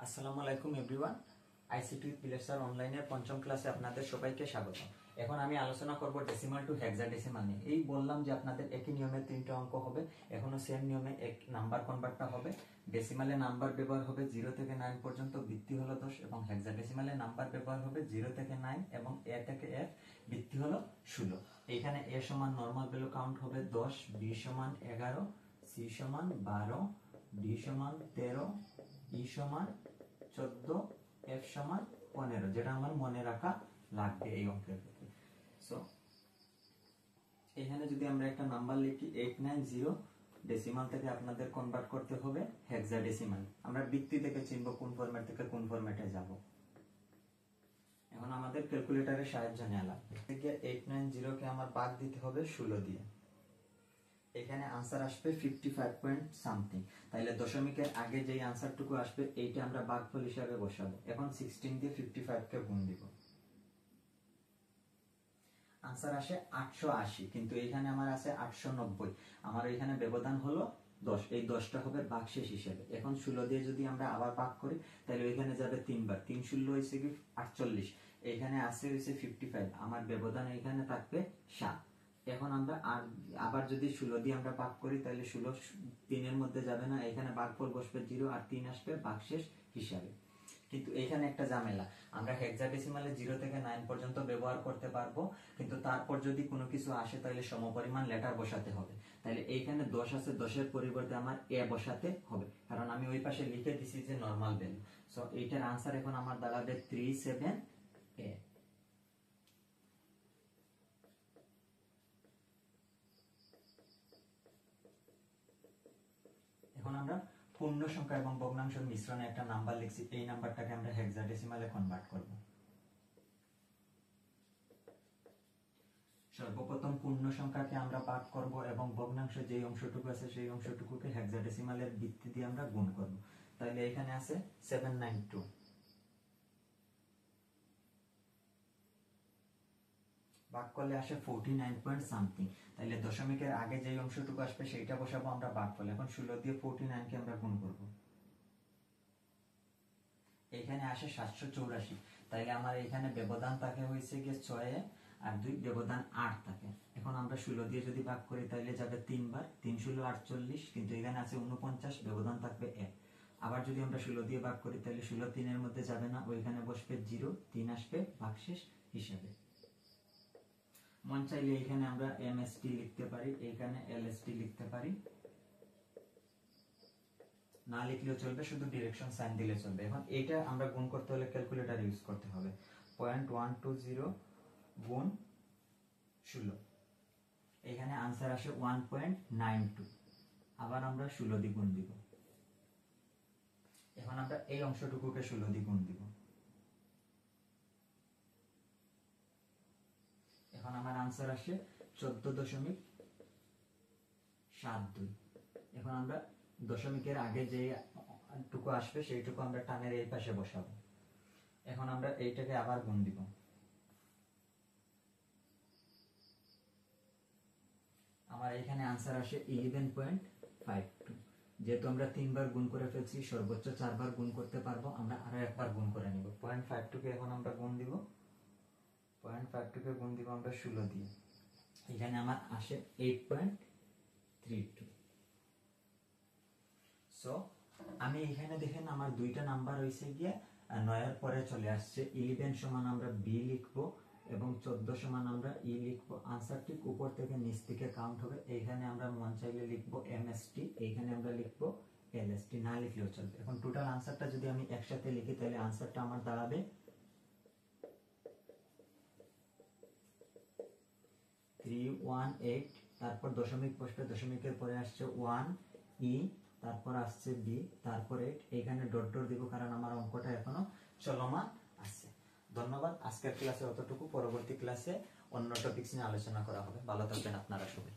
আসসালামু আলাইকুম everyone. ICT placer অনলাইনের পঞ্চম ক্লাসে আপনাদের সবাইকে স্বাগত। এখন আমি আলোচনা করব ডেসিমাল টু হেক্সাডেসিমাল নিয়ে। এই বললাম যে আপনাদের একই নিয়মে তিনটা অঙ্ক হবে, এখনো সেম নিয়মে এক নাম্বার কনভার্টটা হবে। ডেসিমালে নাম্বার ব্যবহার হবে 0 থেকে 9 পর্যন্ত, বৃত্তি হলো 10, এবং হেক্সাডেসিমালে নাম্বার ব্যবহার হবে 0 থেকে 9 এবং a থেকে f, বৃত্তি হলো 16। এখানে a সমান নরমাল ভ্যালু কাউন্ট হবে 10, b সমান 11, c সমান 12, d সমান 13, e সমান 14, f সমান 15, যেটা আমার মনে রাখা লাগবে এই অঙ্কের ক্ষেত্রে। সো এখানে যদি আমরা একটা নাম্বার লিখি 890, ডেসিমাল থেকে আপনাদের কনভার্ট করতে হবে হেক্সাডেসিমাল। আমরা বৃত্তি থেকে চিনব কোন ফরম্যাট থেকে কোন ফরম্যাটে যাব। এখন আমাদের ক্যালকুলেটরের সাহায্য নেওয়া লাগবে। 890 কে আমার ভাগ দিতে হবে 16 দিয়ে। এখানে আনসার আসবে 55 পয়েন্ট সামথিং। তাইলে দশমিকের আগে যেই আনসারটুকু আসবে এইটা আমরা ভাগফল হিসাবে বসাবো। এখন 16 দিয়ে 55 কে গুণ দিব, আনসার আসে 880, কিন্তু এখানে আমার আছে 890। আমার এখানে ব্যবধান হলো 10, এই 10টা হবে ভাগশেষ হিসেবে। এখন 16 দিয়ে যদি আমরা আবার ভাগ করি তাহলে ওইখানে যাবে 3 বার, 3 16 হইছে কি 48, এখানে আছে হইছে 55, আমার ব্যবধান এখানে থাকবে 7। এখন আমরা আবার যদি 16 দিয়ে আমরা ভাগ করি তাহলে 16 3 এর মধ্যে যাবে না, এখানে ভাগফল বসবে 0 আর 3 আসবে ভাগশেষ হিসাবে। কিন্তু এখানে একটা ঝামেলা, আমরা হেক্সাডেসিমালে 0 থেকে 9 পর্যন্ত ব্যবহার করতে পারবো, কিন্তু তারপর যদি কোনো কিছু আসে তাহলে সমপরিমাণ লেটার বসাতে হবে। তাহলে এইখানে 10 আছে, 10 এর পরিবর্তে আমার a বসাতে হবে, কারণ আমি ওই পাশে লিখে দিছি যে নরমাল ভ্যালু। সো এইটার आंसर এখন আমার দাঁড়াবে 37a। এখন আমরা পূর্ণ সংখ্যা এবং ভগ্নাংশের মিশ্রণে একটা নাম্বার লিখছি, এই নাম্বারটাকে আমরা হেক্সাডেসিমালে কনভার্ট করব। সর্বপ্রথম পূর্ণ সংখ্যাকে আমরা ভাগ করব এবং ভগ্নাংশ যেই অংশটুকু আছে সেই অংশটুকুকে হেক্সাডেসিমালের ভিত্তি দিয়ে আমরা গুণ করব। তাহলে এখানে আছে 792, ভাগ করলে আসে 49 পয়েন্ট সামথিং। তাহলে দশমিকের আগে যেই অংশটুকু আসবে সেইটা বসাবো আমরা ভাগফল। এখন 16 দিয়ে 49 কে আমরা গুণ করব, এখানে আসে 784। তাইলে আমার এখানে ব্যবধান থাকে হইছে গিয়ে 6 আর 2, ব্যবধান 8 থাকে। এখন আমরা 16 দিয়ে যদি ভাগ করি তাহলে যাবে 3 বার, 3 16 48, কিন্তু এখানে আছে 49, ব্যবধান থাকবে 1। আবার যদি আমরা 16 দিয়ে ভাগ করি তাহলে 16 3 এর মধ্যে যাবে না, ওইখানে বসবে 0, 3 আসবে ভাগশেষ হিসাবে। মন চাইলে এখানে আমরা এমএসটি লিখতে পারি, এখানে এলএসটি লিখতে পারি, না লিখলেও চলবে, শুধু ডিরেকশন সাইন দিলে চলবে। এখন এটা আমরা গুণ করতে হলে ক্যালকুলেটর ইউজ করতে হবে। 0.120 গুণ 16, এখানে आंसर আসে 1.92। আবার আমরা 16 দিয়ে গুণ দিব। এখন আমরা এই অংশটুকুকে 16 দিয়ে গুণ দিব। এখন আমার आंसर আসে 14.72। এখন আমরা দশমিকের আগে যে টুকু আসবে সেইটুকু আমরা টানের এই পাশে বসাবো। এখন আমরা এইটাকে আবার গুণ দিব। আমার এখানে आंसर আসে 11.52। যেহেতু আমরা 3 বার গুণ করে ফেলছি, সর্বোচ্চ 4 বার গুণ করতে পারবো, আমরা আরো একবার গুণ করে নিব। 0.52 কে এখন আমরা গুণ দিব, 0.52 কে গুণ দিব আমরা 16 দিয়ে, এখানে আমার আসে 8.32। সো আমি এখানে দেখেন আমার দুইটা নাম্বার হইছে গিয়ে 9 এর পরে চলে আসছে। 11 সমান আমরা বি লিখবো এবং 14 সমান আমরা ই লিখবো। आंसर ঠিক উপর থেকে নিচ থেকে কাউন্ট হবে। এইখানে আমরা মন চাইলে লিখবো এমএসটি, এইখানে আমরা লিখবো এলএসটি, না লিখলেও চলবে। এখন টোটাল आंसरটা যদি আমি একসাথে লিখি তাহলে आंसरটা আমার দাঁড়াবে 318। তারপর দশমিক বসবে, দশমিকের পরে আসছে 1 ই, তারপর আসছে বি, তারপর 8, এখানে ডট ডট দিব কারণ আমার অঙ্কটা এখনো চলমান আছে। ধন্যবাদ। আজকের ক্লাসে অতটুকু, পরবর্তী ক্লাসে অন্য টপিকস নিয়ে আলোচনা করা হবে। ভালো থাকবেন আপনারা সবাই।